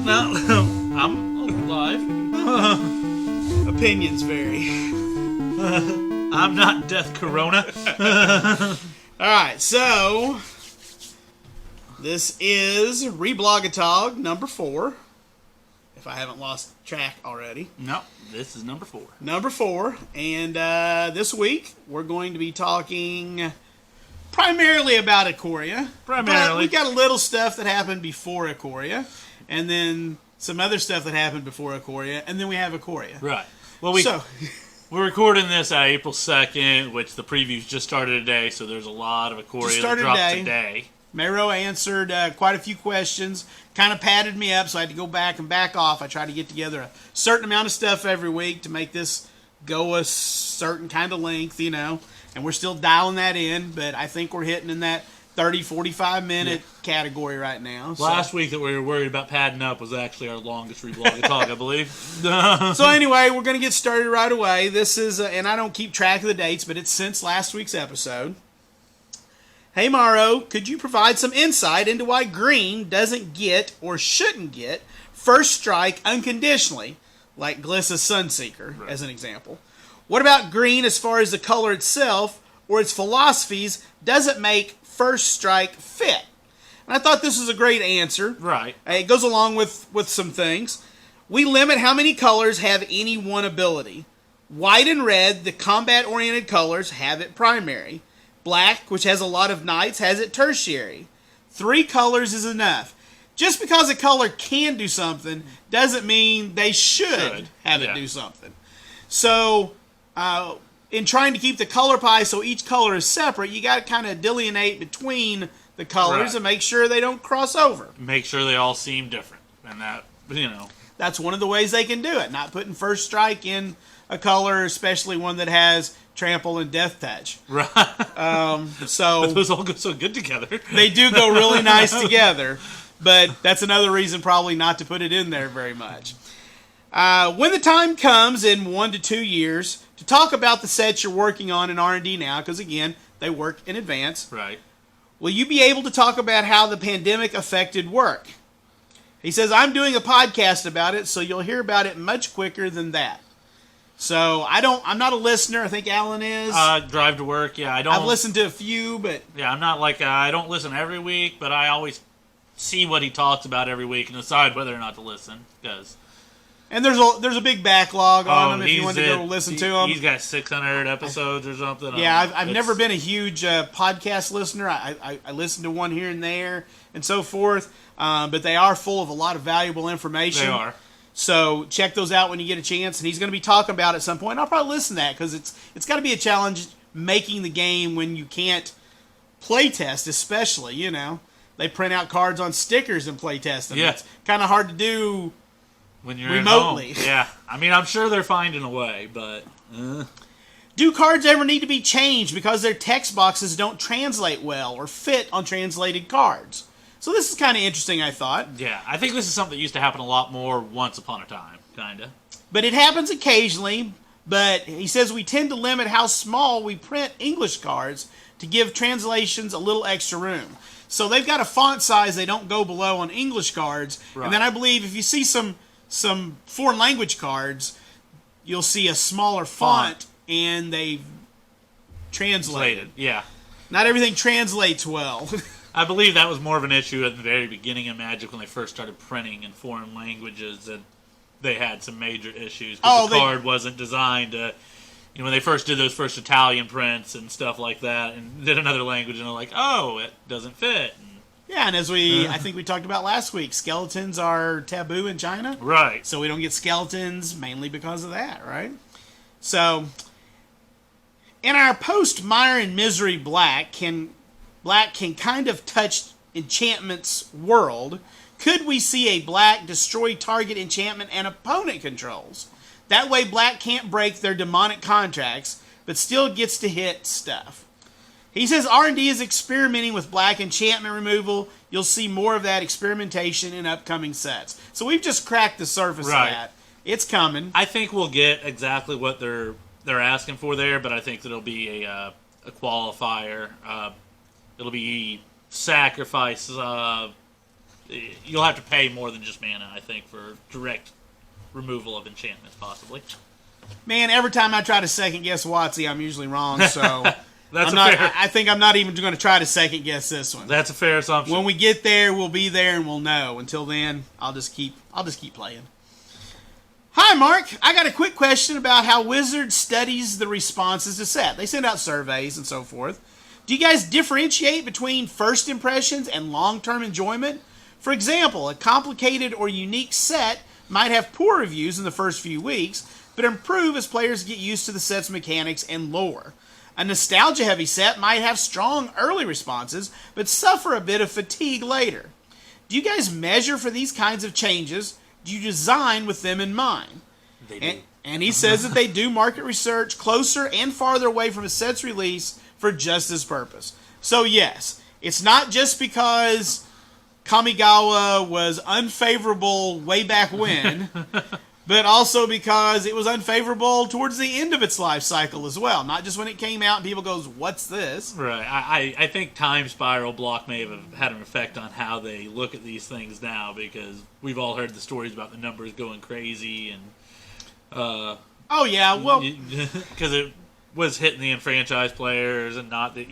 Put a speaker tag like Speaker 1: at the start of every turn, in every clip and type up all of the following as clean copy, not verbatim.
Speaker 1: No, I'm alive.
Speaker 2: Opinions vary.
Speaker 1: I'm not Death Corona.
Speaker 2: Alright, so this is Reblogatog number 4. If I haven't lost track already.
Speaker 1: No, this is number 4.
Speaker 2: Number 4. And this week we're going to be talking primarily about Ikoria.
Speaker 1: Primarily.
Speaker 2: But we've got a little stuff that happened before Ikoria. And then some other stuff that happened before Ikoria. And then we have Ikoria.
Speaker 1: Right. Well, we're recording this on April 2nd, which the previews just started today, so there's a lot of Ikoria that dropped today.
Speaker 2: Mero answered quite a few questions, kind of padded me up, so I had to go back and back off. I try to get together a certain amount of stuff every week to make this go a certain kind of length, you know, and we're still dialing that in, but I think we're hitting in that 30, 45 minute category right now.
Speaker 1: Last week that we were worried about padding up was actually our longest Reblogatog, I believe.
Speaker 2: So anyway, we're going to get started right away. This is, and I don't keep track of the dates, but it's since last week's episode. Hey, Morrow, could you provide some insight into why green doesn't get, or shouldn't get, first strike unconditionally, like Glissa's Sunseeker, as an example? What about green as far as the color itself, or its philosophies, doesn't make first strike fit? And I thought this was a great answer.
Speaker 1: Right.
Speaker 2: It goes along with some things. We limit how many colors have any one ability. White and red, the combat-oriented colors, have it primary. Black, which has a lot of knights, has it tertiary. 3 colors is enough. Just because a color can do something doesn't mean they should have it do something. So, in trying to keep the color pie so each color is separate, you got to kind of delineate between the colors and make sure they don't cross over.
Speaker 1: Make sure they all seem different. And that,
Speaker 2: That's one of the ways they can do it. Not putting first strike in a color, especially one that has trample and death touch.
Speaker 1: Right.
Speaker 2: So
Speaker 1: but those all go so good together.
Speaker 2: They do go really nice together, but that's another reason probably not to put it in there very much. When the time comes in 1 to 2 years to talk about the sets you're working on in R&D now, because again, they work in advance.
Speaker 1: Right.
Speaker 2: Will you be able to talk about how the pandemic affected work? He says, I'm doing a podcast about it, so you'll hear about it much quicker than that. So, I'm not a listener. I think Alan is.
Speaker 1: Drive to work, I've
Speaker 2: listened to a few, but...
Speaker 1: Yeah, I'm not like, I don't listen every week, but I always see what he talks about every week and decide whether or not to listen, because...
Speaker 2: And there's a big backlog on him if you want to go listen to him.
Speaker 1: He's got 600 episodes or something.
Speaker 2: Yeah, I've never been a huge podcast listener. I listen to one here and there and so forth, but they are full of a lot of valuable information.
Speaker 1: They are.
Speaker 2: So check those out when you get a chance. And he's going to be talking about it at some point. And I'll probably listen to that because it's got to be a challenge making the game when you can't play test, especially, you know. They print out cards on stickers and play test them. Yeah. It's kind of hard to do
Speaker 1: when you're
Speaker 2: remotely.
Speaker 1: At home. Yeah. I mean, I'm sure they're finding a way, but...
Speaker 2: Do cards ever need to be changed because their text boxes don't translate well or fit on translated cards? So this is kind of interesting, I thought.
Speaker 1: Yeah, I think this is something that used to happen a lot more once upon a time, kind of.
Speaker 2: But it happens occasionally, but he says we tend to limit how small we print English cards to give translations a little extra room. So they've got a font size they don't go below on English cards. Right. And then I believe if you see some foreign language cards, you'll see a smaller font and they've translated.
Speaker 1: Yeah.
Speaker 2: Not everything translates well.
Speaker 1: I believe that was more of an issue at the very beginning of Magic when they first started printing in foreign languages, and they had some major issues because the card wasn't designed to, when they first did those first Italian prints and stuff like that, and did another language, and they're like, oh, it doesn't fit.
Speaker 2: Yeah, and as I think we talked about last week, skeletons are taboo in China.
Speaker 1: Right.
Speaker 2: So we don't get skeletons mainly because of that, right? So, in our post-Mire and Misery Black can kind of touch enchantment's world. Could we see a black destroy target enchantment and opponent controls? That way black can't break their demonic contracts, but still gets to hit stuff. He says R&D is experimenting with black enchantment removal. You'll see more of that experimentation in upcoming sets. So we've just cracked the surface of that. It's coming.
Speaker 1: I think we'll get exactly what they're asking for there, but I think that it'll be a qualifier. It'll be sacrifice you'll have to pay more than just mana, I think, for direct removal of enchantments, possibly.
Speaker 2: Man, every time I try to second guess WotC, I'm usually wrong. So
Speaker 1: That's
Speaker 2: I think I'm not even going to try to second guess this one.
Speaker 1: That's a fair assumption.
Speaker 2: When we get there, we'll be there and we'll know. Until then, I'll just keep playing. Hi, Mark. I got a quick question about how Wizards studies the responses to set. They send out surveys and so forth. Do you guys differentiate between first impressions and long-term enjoyment? For example, a complicated or unique set might have poor reviews in the first few weeks, but improve as players get used to the set's mechanics and lore. A nostalgia-heavy set might have strong early responses, but suffer a bit of fatigue later. Do you guys measure for these kinds of changes? Do you design with them in mind?
Speaker 1: They do.
Speaker 2: And he says that they do market research closer and farther away from a set's release for just this purpose. So yes, it's not just because Kamigawa was unfavorable way back when, but also because it was unfavorable towards the end of its life cycle as well. Not just when it came out and people goes, what's this?
Speaker 1: Right. I think Time Spiral block may have had an effect on how they look at these things now, because we've all heard the stories about the numbers going crazy and
Speaker 2: oh yeah, well,
Speaker 1: because it was hitting the enfranchised players and not the,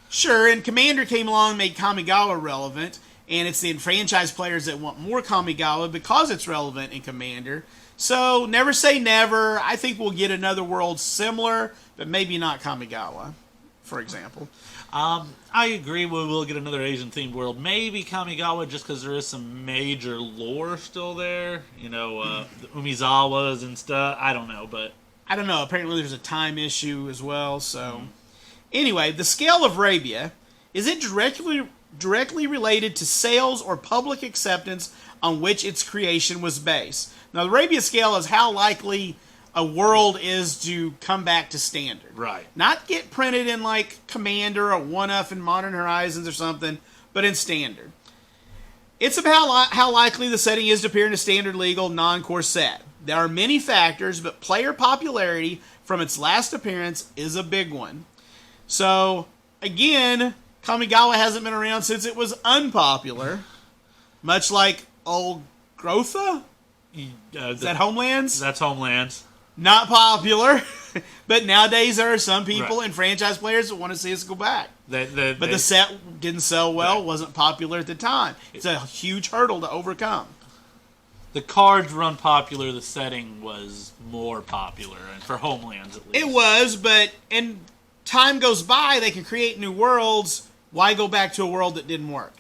Speaker 2: sure, and Commander came along and made Kamigawa relevant, and it's the enfranchised players that want more Kamigawa because it's relevant in Commander. So, never say never. I think we'll get another world similar, but maybe not Kamigawa, for example.
Speaker 1: I agree we will get another Asian-themed world. Maybe Kamigawa, just because there is some major lore still there. The Umizawas and stuff. I don't know, but...
Speaker 2: I don't know. Apparently there's a time issue as well, so... Anyway, the scale of Arabia, is it directly related to sales or public acceptance on which its creation was based? Now, the Arabia scale is how likely a world is to come back to standard.
Speaker 1: Right.
Speaker 2: Not get printed in, like, Commander or 1-Up in Modern Horizons or something, but in standard. It's about how likely the setting is to appear in a standard legal non-core set. There are many factors, but player popularity from its last appearance is a big one. So, again, Kamigawa hasn't been around since it was unpopular. Much like old Grotha? Is that Homelands?
Speaker 1: That's Homelands.
Speaker 2: Not popular. But nowadays there are some people and franchise players that want to see us go back. But the set didn't sell well, wasn't popular at the time. It's a huge hurdle to overcome.
Speaker 1: The cards were unpopular, the setting was more popular, and for Homelands at least.
Speaker 2: It was, but and time goes by, they can create new worlds. Why go back to a world that didn't work?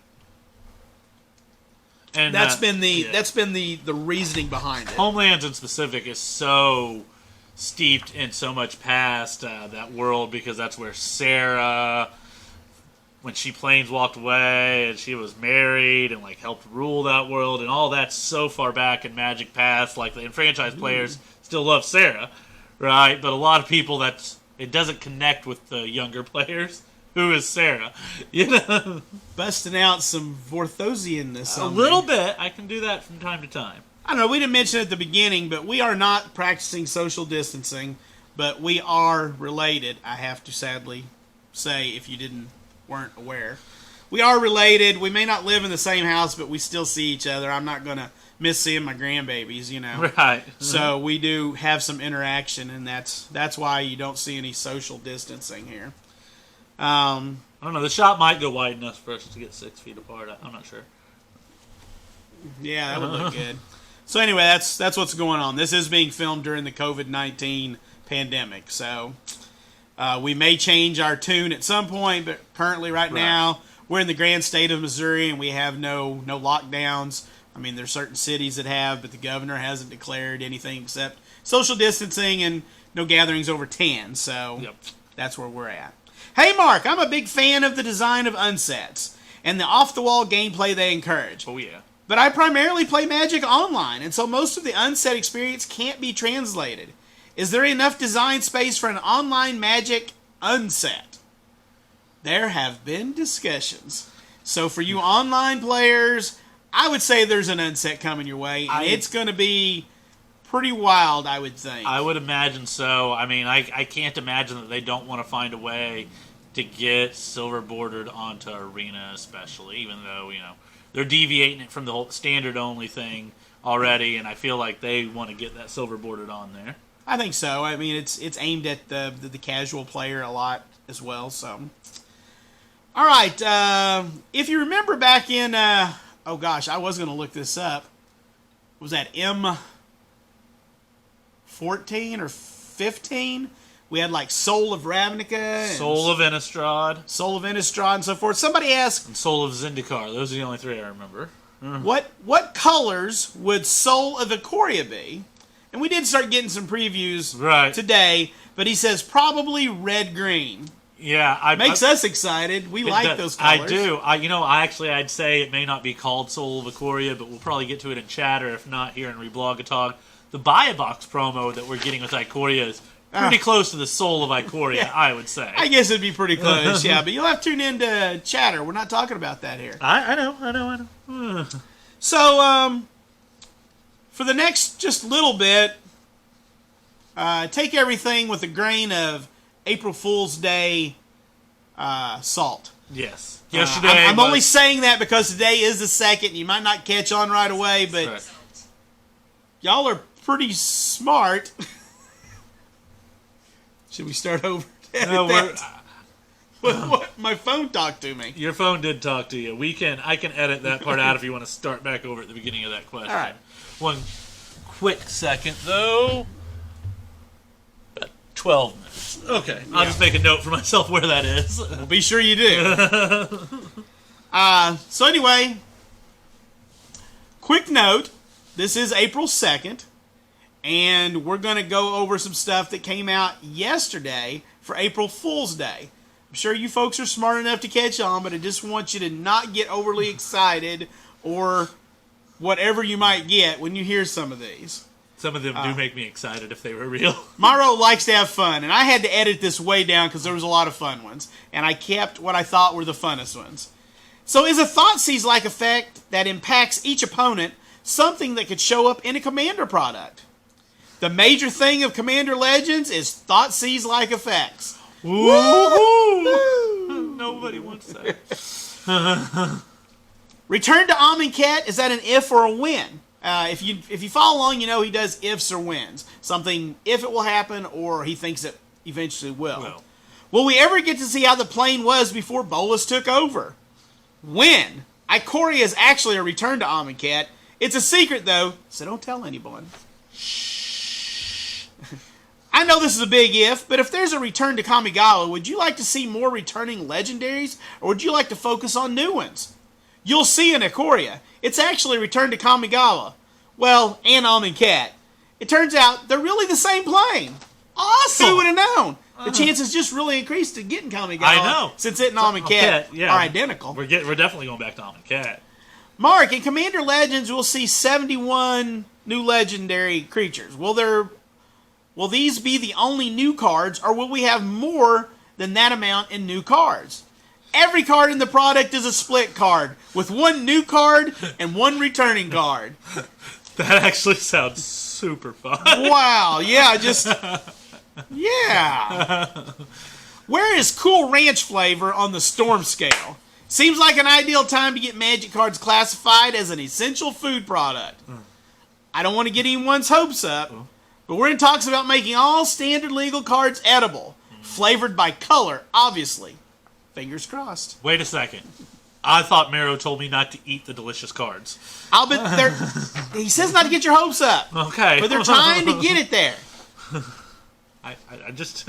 Speaker 2: And that's been the reasoning behind it.
Speaker 1: Homelands in specific is so steeped in so much past that world, because that's where Sarah, when she walked away and she was married and helped rule that world, and all that's so far back in Magic past. Like, the enfranchised players still love Sarah, right? But a lot of people, it doesn't connect with the younger players. Who is Sarah?
Speaker 2: Busting out some Vorthosianness.
Speaker 1: A little bit. I can do that from time to time.
Speaker 2: I don't know, we didn't mention it at the beginning, but we are not practicing social distancing, but we are related, I have to sadly say, if you weren't aware. We are related. We may not live in the same house, but we still see each other. I'm not going to miss seeing my grandbabies,
Speaker 1: Right.
Speaker 2: So we do have some interaction, and that's why you don't see any social distancing here.
Speaker 1: I don't know. The shop might go wide enough for us to get 6 feet apart. I'm not sure.
Speaker 2: Yeah, that would look good. So anyway, that's what's going on. This is being filmed during the COVID-19 pandemic, so we may change our tune at some point, but currently right now we're in the grand state of Missouri and we have no lockdowns. I mean, there's certain cities that have, but the governor hasn't declared anything except social distancing and no gatherings over 10, so that's where we're at. Hey Mark, I'm a big fan of the design of unsets and the off-the-wall gameplay they encourage.
Speaker 1: Oh yeah.
Speaker 2: But I primarily play Magic online, and so most of the unset experience can't be translated. Is there enough design space for an online Magic unset? There have been discussions. So for you online players, I would say there's an unset coming your way, and it's going to be pretty wild, I would think.
Speaker 1: I would imagine so. I mean, I can't imagine that they don't want to find a way to get silver bordered onto Arena, especially, even though, they're deviating it from the whole standard only thing already, and I feel like they want to get that silver bordered on there.
Speaker 2: I think so. I mean, it's aimed at the casual player a lot as well. So, all right. If you remember back in, oh gosh, I was going to look this up. Was that M14 or 15? We had like Soul of Ravnica,
Speaker 1: Soul of Innistrad,
Speaker 2: and so forth. Somebody asked,
Speaker 1: and Soul of Zendikar. Those are the only three I remember.
Speaker 2: what colors would Soul of Ikoria be? And we did start getting some previews today, but he says probably red-green.
Speaker 1: Yeah,
Speaker 2: makes us excited. We like those colors.
Speaker 1: I do. I'd say it may not be called Soul of Ikoria, but we'll probably get to it in chatter, if not here in Reblogatog. The buy-a-box promo that we're getting with Ikoria is pretty close to the Soul of Ikoria, yeah, I would say.
Speaker 2: I guess it'd be pretty close, yeah. But you'll have to tune into chatter. We're not talking about that here.
Speaker 1: I know.
Speaker 2: So, for the next just little bit, take everything with a grain of April Fool's Day salt.
Speaker 1: Yes. Yesterday,
Speaker 2: I'm only saying that because today is the 2nd. You might not catch on right away, but y'all are pretty smart. Should we start over?
Speaker 1: No,
Speaker 2: what? My phone talked to me.
Speaker 1: Your phone did talk to you. I can edit that part out if you want to start back over at the beginning of that question.
Speaker 2: All right.
Speaker 1: One quick second, though. 12 minutes. Okay. I'll just make a note for myself where that is.
Speaker 2: Well, be sure you do. So anyway, quick note. This is April 2nd, and we're going to go over some stuff that came out yesterday for April Fool's Day. I'm sure you folks are smart enough to catch on, but I just want you to not get overly excited or whatever you might get when you hear some of these.
Speaker 1: Some of them do make me excited if they were real.
Speaker 2: Myro likes to have fun, and I had to edit this way down because there was a lot of fun ones, and I kept what I thought were the funnest ones. So is a Thoughtseize-like effect that impacts each opponent something that could show up in a Commander product? The major thing of Commander Legends is Thoughtseize-like effects.
Speaker 1: Woo-hoo! Nobody wants that.
Speaker 2: Return to Amonkhet, is that an if or a win? If you follow along, you know he does ifs or wins. Something if it will happen or he thinks it eventually will. Will we ever get to see how the plane was before Bolas took over? When? Ikoria is actually a return to Amonkhet. It's a secret, though, so don't tell anyone. Shh. I know this is a big if, but if there's a return to Kamigawa, would you like to see more returning legendaries, or would you like to focus on new ones? You'll see in Ikoria. It's actually returned to Kamigawa. Well, and Amonkhet. It turns out they're really the same plane. Awesome! Who would have known? The chances just really increased to getting Kamigawa.
Speaker 1: I know.
Speaker 2: Since it and Amonkhet are identical.
Speaker 1: We're definitely going back to Amonkhet.
Speaker 2: Mark, in Commander Legends, we'll see 71 new legendary creatures. Will these be the only new cards, or will we have more than that amount in new cards? Every card in the product is a split card, with one new card and one returning card.
Speaker 1: That actually sounds super fun.
Speaker 2: Wow, yeah, yeah. Where is Cool Ranch flavor on the Storm scale? Seems like an ideal time to get Magic cards classified as an essential food product. I don't want to get anyone's hopes up, but we're in talks about making all standard legal cards edible, flavored by color, obviously. Fingers crossed.
Speaker 1: Wait a second. I thought Mero told me not to eat the delicious cards.
Speaker 2: I'll bet he says not to get your hopes up.
Speaker 1: Okay.
Speaker 2: But they're trying to get it there.
Speaker 1: I just...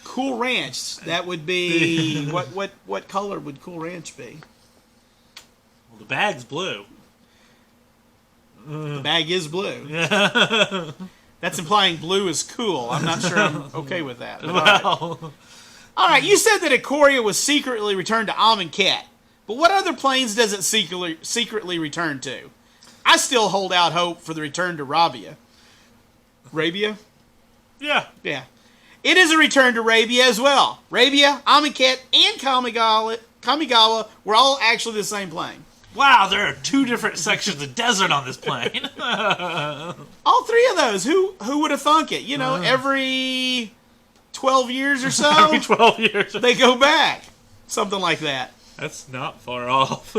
Speaker 2: Cool Ranch. That would be... What color would Cool Ranch be?
Speaker 1: Well, the bag's blue.
Speaker 2: The bag is blue.
Speaker 1: Yeah.
Speaker 2: That's implying blue is cool. I'm not sure I'm okay with that. All right, you said that Ikoria was secretly returned to Amonkhet, but what other planes does it secretly return to? I still hold out hope for the return to Rabia. Rabia?
Speaker 1: Yeah.
Speaker 2: Yeah. It is a return to Rabia as well. Rabia, Amonkhet, and Kamigawa were all actually the same plane.
Speaker 1: Wow, there are two different sections of desert on this plane.
Speaker 2: All three of those. Who would have thunk it? You know, every 12 years or so,
Speaker 1: every 12 years
Speaker 2: they go back. Something like that.
Speaker 1: That's not far off.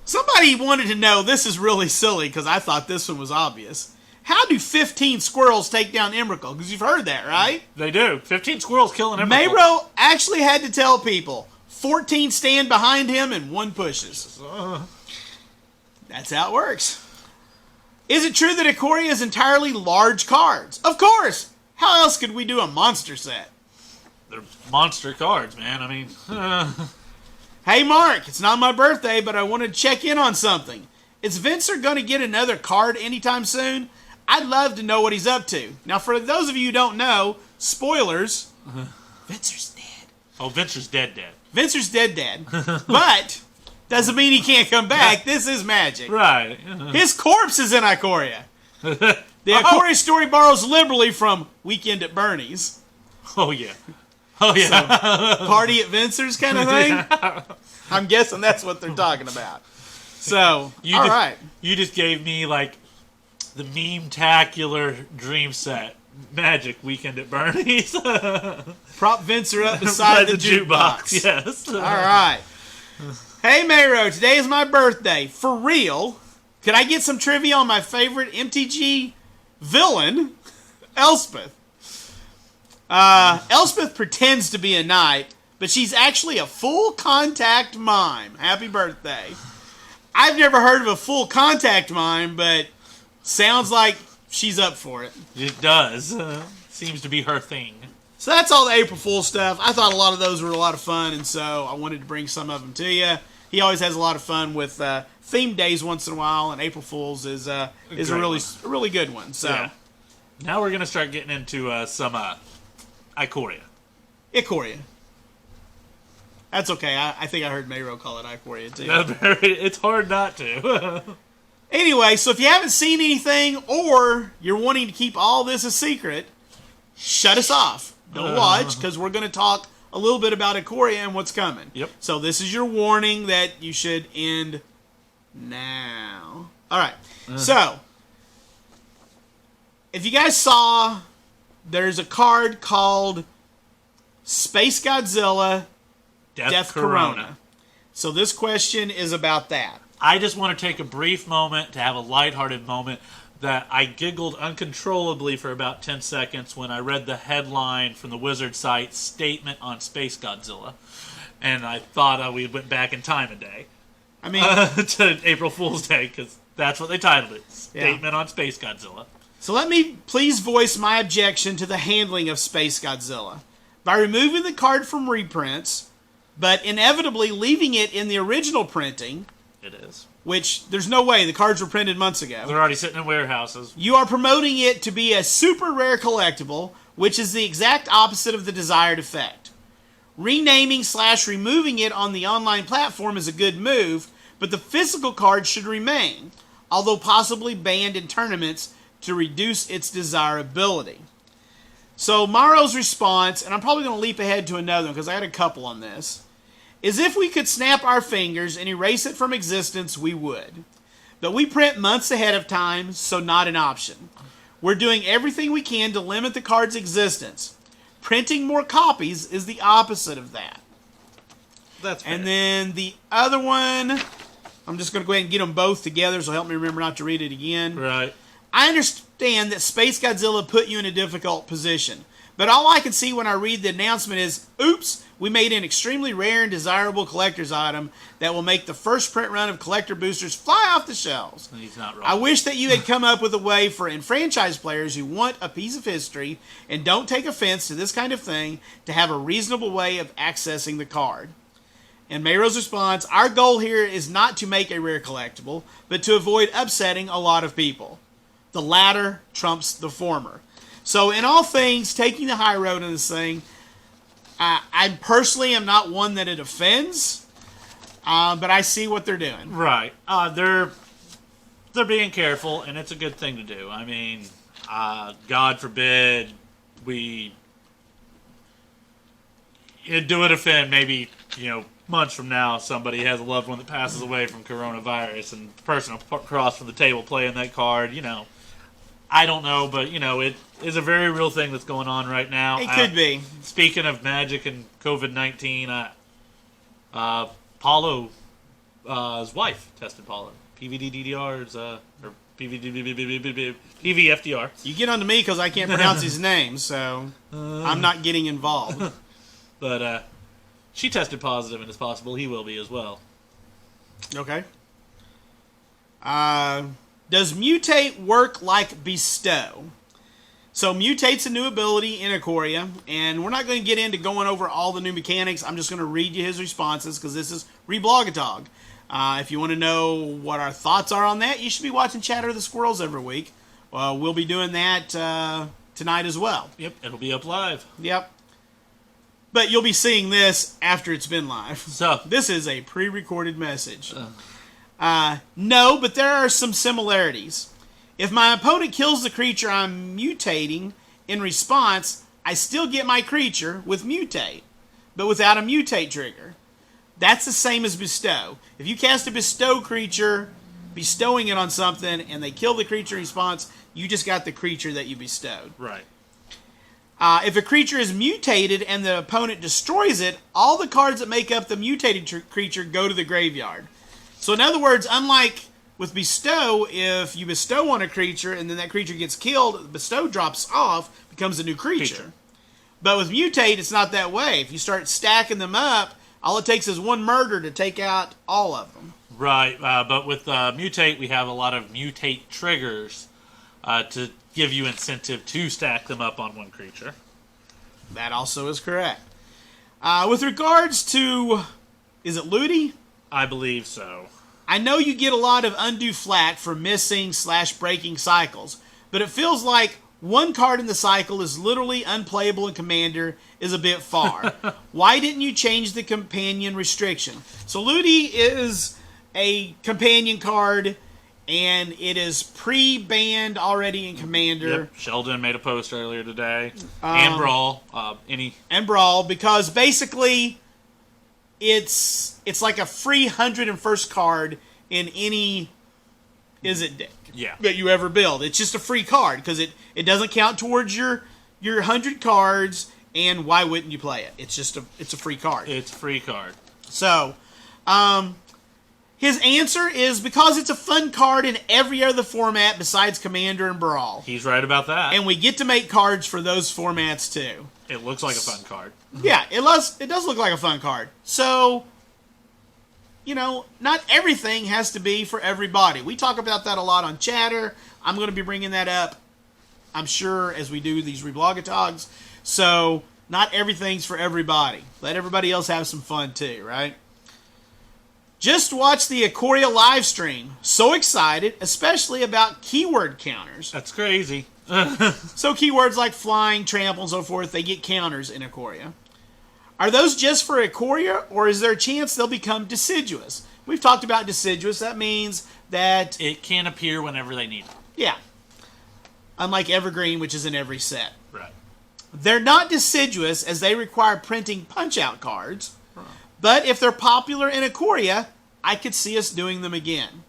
Speaker 2: Somebody wanted to know, this is really silly because I thought this one was obvious. How do 15 squirrels take down Emrakul? Because you've heard that, right?
Speaker 1: They do. 15 squirrels killing Emrakul.
Speaker 2: Mayro actually had to tell people, 14 stand behind him and 1 pushes. That's how it works. Is it true that Ikoria is entirely large cards? Of course! How else could we do a monster set?
Speaker 1: They're monster cards, man. I mean...
Speaker 2: Hey, Mark, it's not my birthday, but I wanted to check in on something. Is Vincer going to get another card anytime soon? I'd love to know what he's up to. Now, for those of you who don't know, spoilers, Vincer's dead.
Speaker 1: Oh, Vincer's dead.
Speaker 2: Vincer's dead. But doesn't mean he can't come back. This is Magic.
Speaker 1: Right.
Speaker 2: His corpse is in Ikoria. The Ikoria story borrows liberally from Weekend at Bernie's.
Speaker 1: Oh, yeah. Oh, yeah.
Speaker 2: So, party at Vincer's kind of thing? I'm guessing that's what they're talking about. So, right.
Speaker 1: You just gave me, like, the meme-tacular dream set. Magic Weekend at Bernie's.
Speaker 2: Prop Vincer up beside the jukebox.
Speaker 1: Yes.
Speaker 2: All right. Hey, Mayro, today is my birthday. For real. Could I get some trivia on my favorite MTG villain, Elspeth? Elspeth pretends to be a knight, but she's actually a full contact mime. Happy birthday. I've never heard of a full contact mime, but sounds like she's up for it.
Speaker 1: It does. Seems to be her thing.
Speaker 2: So that's all the April Fool's stuff. I thought a lot of those were a lot of fun, and so I wanted to bring some of them to you. He always has a lot of fun with theme days once in a while, and April Fool's is a really good one. So
Speaker 1: yeah. Now we're gonna start getting into some Ikoria.
Speaker 2: Ikoria. That's okay. I think I heard Mayro call it Ikoria too.
Speaker 1: It's hard not to.
Speaker 2: Anyway, so if you haven't seen anything or you're wanting to keep all this a secret, shut us off. Don't watch, because we're going to talk a little bit about Ikoria and what's coming.
Speaker 1: Yep.
Speaker 2: So this is your warning that you should end now. All right. So, if you guys saw, there's a card called Space Godzilla Death Corona. So this question is about that.
Speaker 1: I just want to take a brief moment to have a lighthearted moment that I giggled uncontrollably for about 10 seconds when I read the headline from the Wizard site, Statement on Space Godzilla. And I thought we went back in time a day.
Speaker 2: I mean...
Speaker 1: to April Fool's Day, because that's what they titled it. Statement on Space Godzilla.
Speaker 2: So let me please voice my objection to the handling of Space Godzilla. By removing the card from reprints, but inevitably leaving it in the original printing...
Speaker 1: It is.
Speaker 2: Which, there's no way. The cards were printed months ago.
Speaker 1: They're already sitting in warehouses.
Speaker 2: You are promoting it to be a super rare collectible, which is the exact opposite of the desired effect. Renaming/removing it on the online platform is a good move, but the physical card should remain, although possibly banned in tournaments to reduce its desirability. So, Maro's response, and I'm probably going to leap ahead to another one because I had a couple on this, is if we could snap our fingers and erase it from existence, we would. But we print months ahead of time, so not an option. We're doing everything we can to limit the card's existence. Printing more copies is the opposite of that.
Speaker 1: That's fair.
Speaker 2: And then the other one, I'm just going to go ahead and get them both together, so help me remember not to read it again.
Speaker 1: Right.
Speaker 2: I understand that Space Godzilla put you in a difficult position, but all I can see when I read the announcement is, oops, we made an extremely rare and desirable collector's item that will make the first print run of collector boosters fly off the shelves.
Speaker 1: He's not wrong.
Speaker 2: I wish that you had come up with a way for enfranchised players who want a piece of history and don't take offense to this kind of thing to have a reasonable way of accessing the card. And Mayro's response, our goal here is not to make a rare collectible, but to avoid upsetting a lot of people. The latter trumps the former. So in all things, taking the high road in this thing, I personally am not one that it offends, but I see what they're doing.
Speaker 1: Right. They're being careful, and it's a good thing to do. I mean, God forbid we do it offend maybe, months from now somebody has a loved one that passes away from coronavirus and the person across from the table playing that card, I don't know, but, it is a very real thing that's going on right now.
Speaker 2: It could be.
Speaker 1: Speaking of Magic and COVID-19, Paulo his wife tested positive. PVDDR is or PVFDR.
Speaker 2: You get on to me because I can't pronounce his name, so I'm not getting involved.
Speaker 1: But she tested positive, and it's possible he will be as well.
Speaker 2: Okay. Does Mutate work like Bestow? So Mutate's a new ability in Ikoria, and we're not going to get into going over all the new mechanics. I'm just going to read you his responses because this is Reblogatog. If you want to know what our thoughts are on that, you should be watching Chatter of the Squirrels every week. We'll be doing that tonight as well.
Speaker 1: Yep, it'll be up live.
Speaker 2: Yep. But you'll be seeing this after it's been live.
Speaker 1: So
Speaker 2: this is a pre-recorded message. No, but there are some similarities. If my opponent kills the creature I'm mutating, in response, I still get my creature with Mutate, but without a Mutate trigger. That's the same as Bestow. If you cast a Bestow creature, bestowing it on something, and they kill the creature in response, you just got the creature that you bestowed.
Speaker 1: Right.
Speaker 2: If a creature is mutated and the opponent destroys it, all the cards that make up the mutated creature go to the graveyard. So in other words, unlike with Bestow, if you bestow on a creature and then that creature gets killed, the Bestow drops off, becomes a new creature. But with Mutate, it's not that way. If you start stacking them up, all it takes is one murder to take out all of them.
Speaker 1: Right, but with Mutate, we have a lot of Mutate triggers to give you incentive to stack them up on one creature.
Speaker 2: That also is correct. With regards to, is it Ludi?
Speaker 1: I believe so.
Speaker 2: I know you get a lot of undue flack for missing/breaking cycles, but it feels like one card in the cycle is literally unplayable in Commander is a bit far. Why didn't you change the companion restriction? So Ludi is a companion card, and it is pre-banned already in Commander.
Speaker 1: Yep. Sheldon made a post earlier today. And Brawl.
Speaker 2: And Brawl, because basically it's like a free 101st card in any deck that you ever build. It's just a free card because it doesn't count towards your 100 cards, and why wouldn't you play it? It's a free card.
Speaker 1: It's a free card.
Speaker 2: So, his answer is because it's a fun card in every other format besides Commander and Brawl.
Speaker 1: He's right about that.
Speaker 2: And we get to make cards for those formats too.
Speaker 1: It looks like a fun card.
Speaker 2: Yeah, it does look like a fun card. So, not everything has to be for everybody. We talk about that a lot on Chatter. I'm going to be bringing that up, I'm sure, as we do these Reblogatogs. So, not everything's for everybody. Let everybody else have some fun too, right? Just watch the Ikoria live stream. So excited, especially about keyword counters.
Speaker 1: That's crazy.
Speaker 2: So keywords like flying, trample, and so forth, they get counters in Ikoria. Are those just for Ikoria, or is there a chance they'll become deciduous? We've talked about deciduous. That means that
Speaker 1: it can appear whenever they need it.
Speaker 2: Yeah. Unlike Evergreen, which is in every set.
Speaker 1: Right.
Speaker 2: They're not deciduous as they require printing punch-out cards. But if they're popular in Ikoria, I could see us doing them again.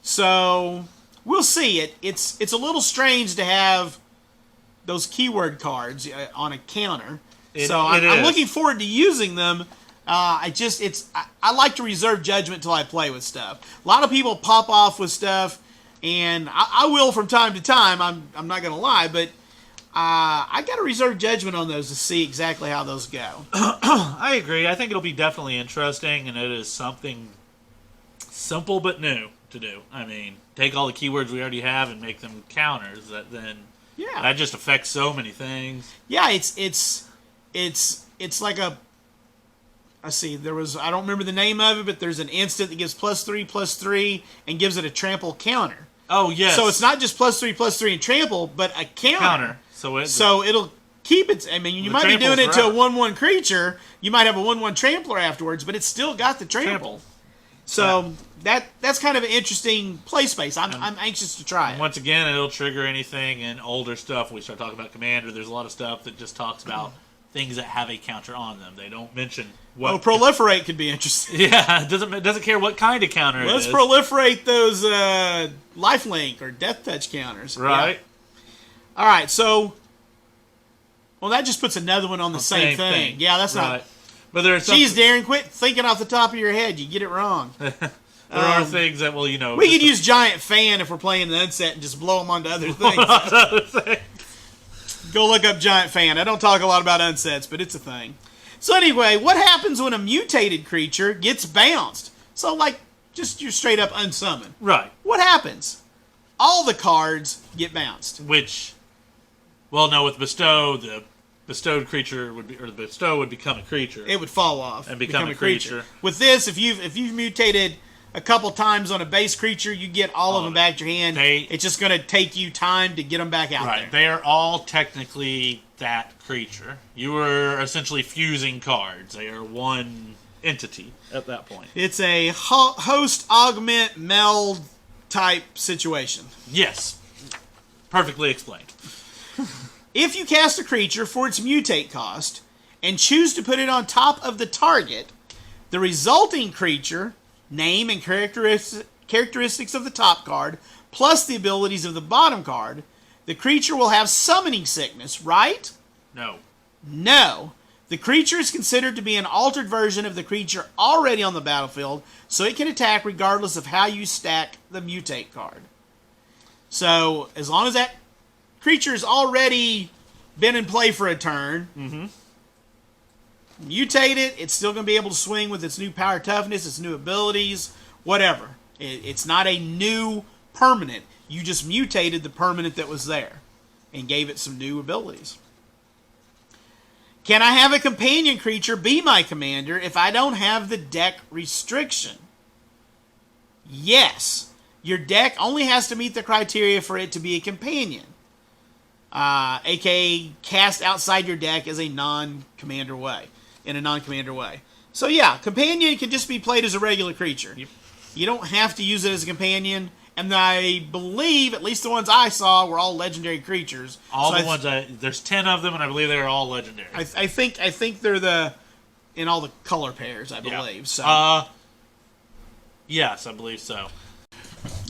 Speaker 2: So, we'll see. It's a little strange to have those keyword cards on a counter. I'm looking forward to using them. I like to reserve judgment till I play with stuff. A lot of people pop off with stuff, and I will from time to time. I'm not going to lie, but I got to reserve judgment on those to see exactly how those go.
Speaker 1: I agree. I think it'll be definitely interesting, and it is something simple but new to do. I mean, take all the keywords we already have and make them counters. That just affects so many things.
Speaker 2: Yeah, it's like a. I see. I don't remember the name of it, but there's an instant that gives +3/+3 and gives it a trample counter.
Speaker 1: Oh yes.
Speaker 2: So it's not just +3/+3 and trample, but a counter. So it'll keep it. I mean, you might be doing it to a 1/1 creature. You might have a 1/1 trampler afterwards, but it's still got the trample. So that's kind of an interesting play space. I'm anxious to try it.
Speaker 1: Once again, it'll trigger anything in older stuff. We start talking about Commander. There's a lot of stuff that just talks about things that have a counter on them. They don't mention what.
Speaker 2: Oh, proliferate could be interesting.
Speaker 1: Yeah, it doesn't care what kind of counter it is.
Speaker 2: Let's proliferate those lifelink or death touch counters.
Speaker 1: Right.
Speaker 2: Yeah. All right, so that just puts another one on the same thing. Yeah, that's right. But there's Jeez, Darren, quit thinking off the top of your head. You get it wrong.
Speaker 1: There are things that will,
Speaker 2: We could use Giant Fan if we're playing the unset and just blow them onto other things. Go look up Giant Fan. I don't talk a lot about unsets, but it's a thing. So anyway, what happens when a mutated creature gets bounced? So, just you're straight up unsummoned.
Speaker 1: Right.
Speaker 2: What happens? All the cards get bounced.
Speaker 1: Which, no, with Bestow, the bestowed creature would become a creature.
Speaker 2: It would fall off
Speaker 1: and become a creature.
Speaker 2: With this, if you've mutated a couple times on a base creature, you get all of them back to your hand. It's just going to take you time to get them back out there.
Speaker 1: They are all technically that creature. You are essentially fusing cards. They are one entity at that point.
Speaker 2: It's a host, augment, meld type situation.
Speaker 1: Yes. Perfectly explained.
Speaker 2: If you cast a creature for its mutate cost and choose to put it on top of the target, the resulting creature, name and characteristics of the top card, plus the abilities of the bottom card, the creature will have summoning sickness, right?
Speaker 1: No.
Speaker 2: No. The creature is considered to be an altered version of the creature already on the battlefield, so it can attack regardless of how you stack the mutate card. So, as long as that creature's already been in play for a turn, mutate it, it's still going to be able to swing with its new power toughness, its new abilities, whatever. It's not a new permanent. You just mutated the permanent that was there and gave it some new abilities. Can I have a companion creature be my commander if I don't have the deck restriction? Yes. Your deck only has to meet the criteria for it to be a companion. A.k.a. cast outside your deck as a non-commander way. In a non-commander way. So yeah, companion can just be played as a regular creature.
Speaker 1: Yep.
Speaker 2: You don't have to use it as a companion. And I believe, at least the ones I saw, were all legendary creatures.
Speaker 1: There's 10 of them, and I believe they're all legendary.
Speaker 2: I think they're in all the color pairs, I believe. Yeah. So.
Speaker 1: Yes, I believe so.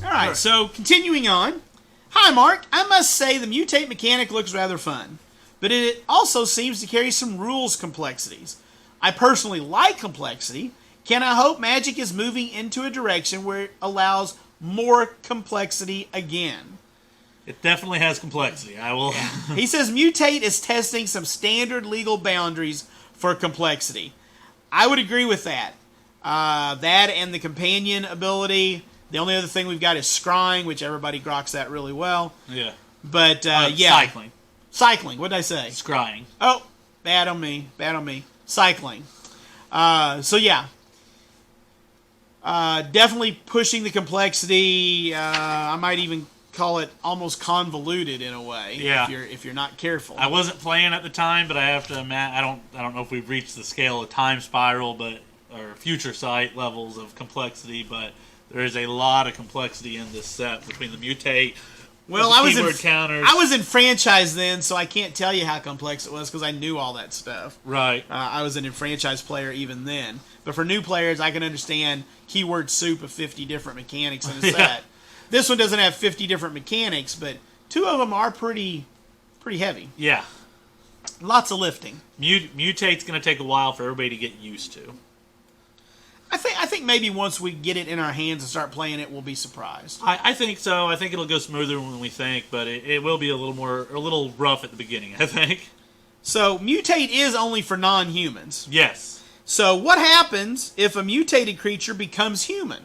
Speaker 2: All right, so continuing on. Hi, Mark. I must say the mutate mechanic looks rather fun, but it also seems to carry some rules complexities. I personally like complexity. Can I hope Magic is moving into a direction where it allows more complexity again?
Speaker 1: It definitely has complexity. I will.
Speaker 2: He says mutate is testing some standard legal boundaries for complexity. I would agree with that. That and the companion ability. The only other thing we've got is scrying, which everybody groks that really well.
Speaker 1: Yeah.
Speaker 2: But,
Speaker 1: Cycling.
Speaker 2: Cycling. What did I say?
Speaker 1: Scrying.
Speaker 2: Oh, bad on me. Cycling. So, yeah. Definitely pushing the complexity. I might even call it almost convoluted in a way.
Speaker 1: Yeah.
Speaker 2: If you're not careful.
Speaker 1: I wasn't playing at the time, but I have to imagine. I don't know if we've reached the scale of Time Spiral, or Future Sight levels of complexity, but there is a lot of complexity in this set between the mutate.
Speaker 2: Well,
Speaker 1: I was
Speaker 2: in franchise then, so I can't tell you how complex it was because I knew all that stuff.
Speaker 1: Right.
Speaker 2: I was an enfranchised player even then. But for new players, I can understand keyword soup of 50 different mechanics in a set. This one doesn't have 50 different mechanics, but 2 of them are pretty heavy.
Speaker 1: Yeah.
Speaker 2: Lots of lifting.
Speaker 1: Mutate's going to take a while for everybody to get used to.
Speaker 2: I think maybe once we get it in our hands and start playing it, we'll be surprised.
Speaker 1: I think so. I think it'll go smoother than we think, but it will be a little rough at the beginning, I think.
Speaker 2: So, mutate is only for non-humans.
Speaker 1: Yes.
Speaker 2: So, what happens if a mutated creature becomes human?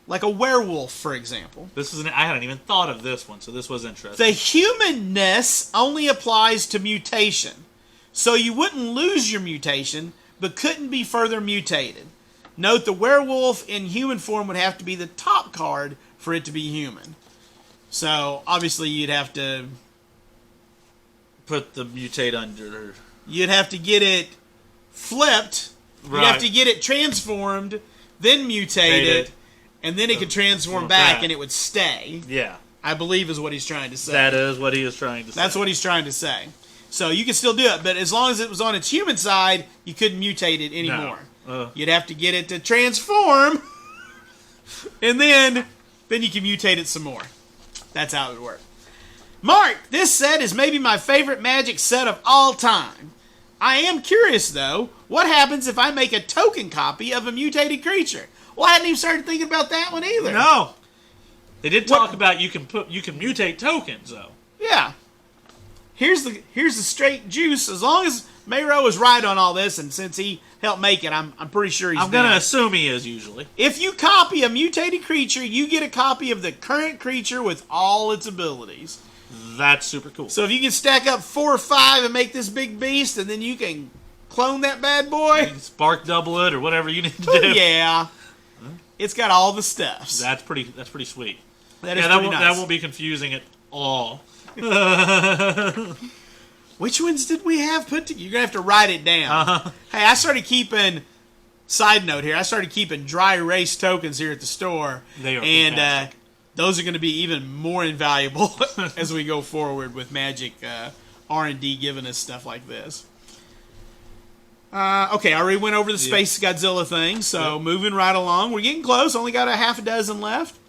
Speaker 2: Like a werewolf, for example.
Speaker 1: I hadn't even thought of this one, so this was interesting.
Speaker 2: The humanness only applies to mutation. So, you wouldn't lose your mutation, but couldn't be further mutated. Note the werewolf in human form would have to be the top card for it to be human. So, obviously, you'd have to
Speaker 1: put the mutate under.
Speaker 2: You'd have to get it flipped.
Speaker 1: Right.
Speaker 2: You'd have to get it transformed, then mutate it, and then it could transform back and it would stay.
Speaker 1: Yeah.
Speaker 2: I believe is what he's trying to say.
Speaker 1: That is what he is trying to say.
Speaker 2: That's what he's trying to say. So, you can still do it, but as long as it was on its human side, you couldn't mutate it anymore.
Speaker 1: No.
Speaker 2: You'd have to get it to transform, and then you can mutate it some more. That's how it would work. Mark, this set is maybe my favorite Magic set of all time. I am curious, though, what happens if I make a token copy of a mutated creature? Well, I hadn't even started thinking about that one either.
Speaker 1: No. They did talk about you can mutate tokens though.
Speaker 2: Yeah. Here's the straight juice. As long as Mayro is right on all this, and since he helped make it, I'm pretty sure he's.
Speaker 1: I'm gonna assume he is usually.
Speaker 2: If you copy a mutated creature, you get a copy of the current creature with all its abilities.
Speaker 1: That's super cool.
Speaker 2: So if you can stack up 4 or 5 and make this big beast, and then you can clone that bad boy,
Speaker 1: spark double it or whatever you need to do.
Speaker 2: Yeah, it's got all the stuffs.
Speaker 1: That's pretty sweet.
Speaker 2: That is pretty nice.
Speaker 1: That won't be confusing at all.
Speaker 2: Which ones did we have put together? You're going to have to write it down. Hey, I started keeping, side note here, I started keeping dry erase tokens here at the store.
Speaker 1: They are fantastic.
Speaker 2: Those are going to be even more invaluable as we go forward with Magic R&D giving us stuff like this. Okay, I already went over the Space Godzilla thing, so moving right along. We're getting close, only got a half a dozen left.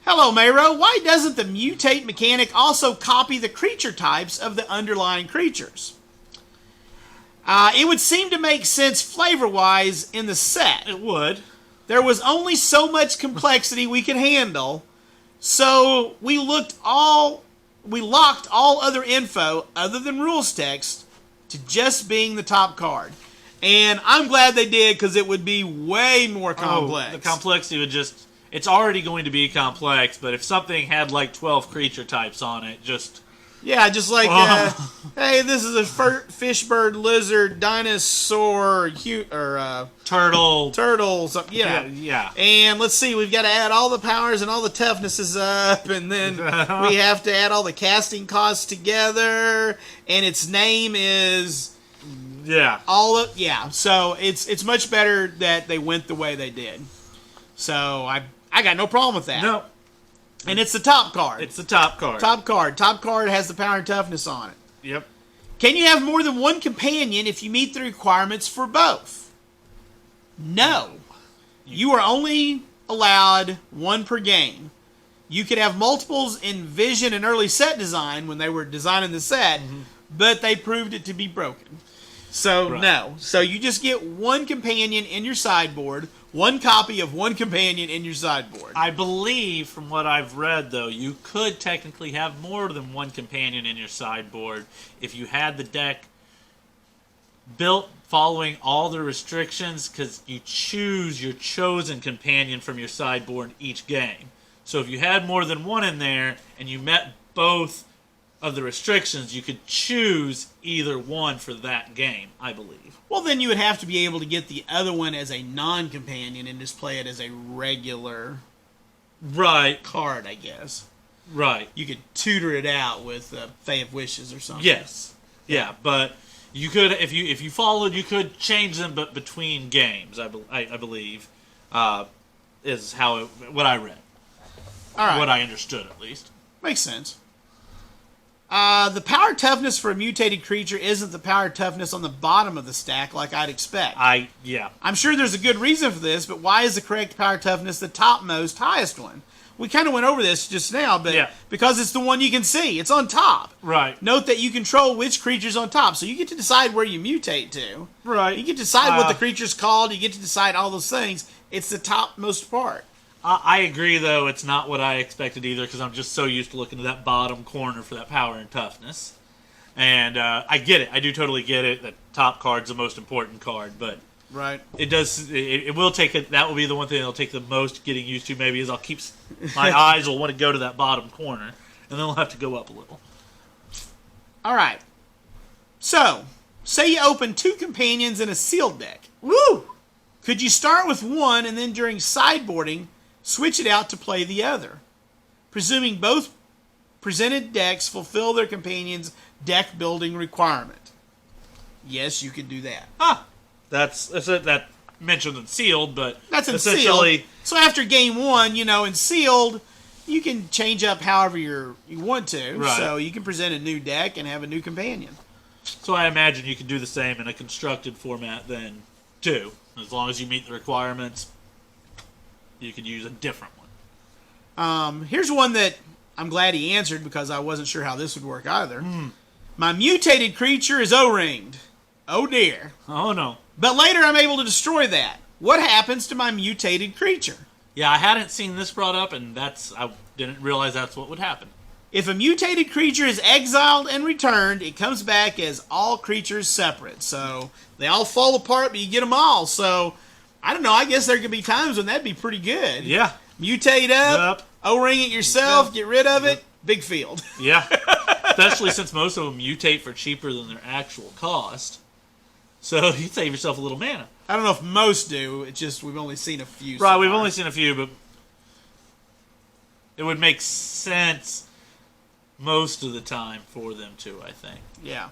Speaker 2: Hello, Mayro. Why doesn't the mutate mechanic also copy the creature types of the underlying creatures? It would seem to make sense flavor-wise in the set.
Speaker 1: It would.
Speaker 2: There was only so much complexity we could handle, so we locked all other info other than rules text to just being the top card. And I'm glad they did, because it would be way more complex.
Speaker 1: The complexity would just... It's already going to be complex, but if something had like 12 creature types on it, just...
Speaker 2: Yeah, just like, hey, this is a fish, bird, lizard, dinosaur,
Speaker 1: turtle.
Speaker 2: Something, yeah.
Speaker 1: Yeah.
Speaker 2: And let's see, we've got to add all the powers and all the toughnesses up, and then we have to add all the casting costs together, and its name is...
Speaker 1: Yeah.
Speaker 2: So it's much better that they went the way they did. So I got no problem with that.
Speaker 1: No.
Speaker 2: And it's the top card.
Speaker 1: It's the top card.
Speaker 2: Top card has the power and toughness on it.
Speaker 1: Yep.
Speaker 2: Can you have more than one companion if you meet the requirements for both? No. You are only allowed one per game. You could have multiples in Vision and early set design when they were designing the set, but they proved it to be broken. So, no. So you just get one companion in your sideboard, one copy of one companion in your sideboard.
Speaker 1: I believe, from what I've read, though, you could technically have more than one companion in your sideboard if you had the deck built following all the restrictions, because you choose your chosen companion from your sideboard each game. So if you had more than one in there and you met both of the restrictions, you could choose either one for that game, I believe.
Speaker 2: Well, then you would have to be able to get the other one as a non-companion and just play it as a regular card, I guess.
Speaker 1: Right.
Speaker 2: You could tutor it out with Fae of Wishes or something.
Speaker 1: Yes. Yeah, but you could, if you followed, you could change them, but between games, I believe, is what I read.
Speaker 2: All right.
Speaker 1: What I understood, at least.
Speaker 2: Makes sense. The power toughness for a mutated creature isn't the power toughness on the bottom of the stack like I'd expect. I'm sure there's a good reason for this, but why is the correct power toughness the topmost highest one? We kind of went over this just now, but because it's the one you can see. It's on top.
Speaker 1: Right.
Speaker 2: Note that you control which creature's on top, so you get to decide where you mutate to.
Speaker 1: Right.
Speaker 2: You get to decide what the creature's called. You get to decide all those things. It's the topmost part.
Speaker 1: I agree, though. It's not what I expected either, because I'm just so used to looking to that bottom corner for that power and toughness. And I get it. I do totally get it. The top card's the most important card, but it does. It will take it. That will be the one thing that'll take the most getting used to. Maybe is I'll keep my eyes will want to go to that bottom corner, and then I'll have to go up a little.
Speaker 2: All right. So, say you open 2 companions in a sealed deck.
Speaker 1: Woo!
Speaker 2: Could you start with one and then during sideboarding switch it out to play the other, presuming both presented decks fulfill their companion's deck building requirement? Yes, you could do that.
Speaker 1: That's it. That mentioned in sealed, but
Speaker 2: that's in
Speaker 1: essentially
Speaker 2: sealed. So after game 1, in sealed, you can change up however you want to.
Speaker 1: Right.
Speaker 2: So you can present a new deck and have a new companion.
Speaker 1: So I imagine you could do the same in a constructed format then too, as long as you meet the requirements. You could use a different one.
Speaker 2: Here's one that I'm glad he answered, because I wasn't sure how this would work either. My mutated creature is O-ringed. Oh dear.
Speaker 1: Oh no.
Speaker 2: But later I'm able to destroy that. what happens to my mutated creature?
Speaker 1: Yeah, I hadn't seen this brought up, and I didn't realize that's what would happen.
Speaker 2: If a mutated creature is exiled and returned, it comes back as all creatures separate. So they all fall apart, but you get them all. So I don't know. I guess there could be times when that'd be pretty good.
Speaker 1: Yeah.
Speaker 2: Mutate up, O-ring it yourself, get rid of it, big field.
Speaker 1: Yeah. Especially since most of them mutate for cheaper than their actual cost. So you save yourself a little mana.
Speaker 2: I don't know if most do. It's just we've only seen a few.
Speaker 1: Right,
Speaker 2: so
Speaker 1: we've
Speaker 2: far.
Speaker 1: only seen a few, but it would make sense most of the time for them to, I think.
Speaker 2: Yeah.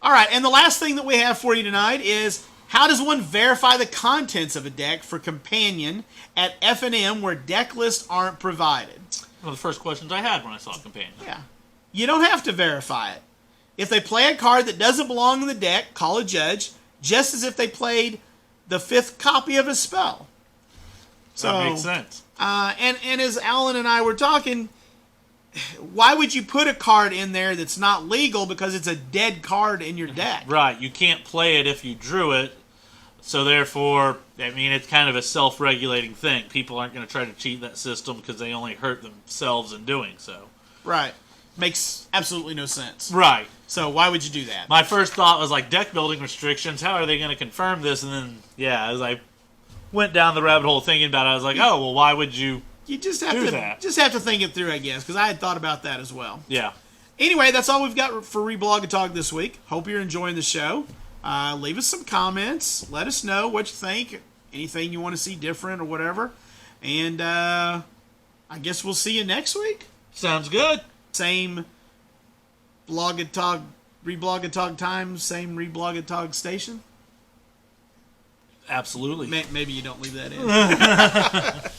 Speaker 2: All right, and the last thing that we have for you tonight is how does one verify the contents of a deck for Companion at F&M where deck lists aren't provided?
Speaker 1: One of the first questions I had when I saw Companion.
Speaker 2: Yeah. You don't have to verify it. If they play a card that doesn't belong in the deck, call a judge, just as if they played the 5th copy of a spell. So,
Speaker 1: that makes sense.
Speaker 2: And as Alan and I were talking, why would you put a card in there that's not legal because it's a dead card in your deck?
Speaker 1: Right, you can't play it if you drew it, so therefore, I mean, it's kind of a self-regulating thing. People aren't going to try to cheat that system because they only hurt themselves in doing so.
Speaker 2: Right. Makes absolutely no sense.
Speaker 1: Right.
Speaker 2: So why would you do that?
Speaker 1: My first thought was like deck building restrictions. How are they going to confirm this? And then, yeah, as I went down the rabbit hole thinking about it, I was like, oh, well, why would you
Speaker 2: just have
Speaker 1: do
Speaker 2: to
Speaker 1: that?
Speaker 2: Just have to think it through, I guess, because I had thought about that as well.
Speaker 1: Yeah.
Speaker 2: Anyway, that's all we've got for Reblogatog this week. Hope you're enjoying the show. Leave us some comments. Let us know what you think. Anything you want to see different or whatever. And I guess we'll see you next week.
Speaker 1: Sounds good.
Speaker 2: Same Reblogatog time, same Reblogatog station.
Speaker 1: Absolutely.
Speaker 2: Maybe you don't leave that in.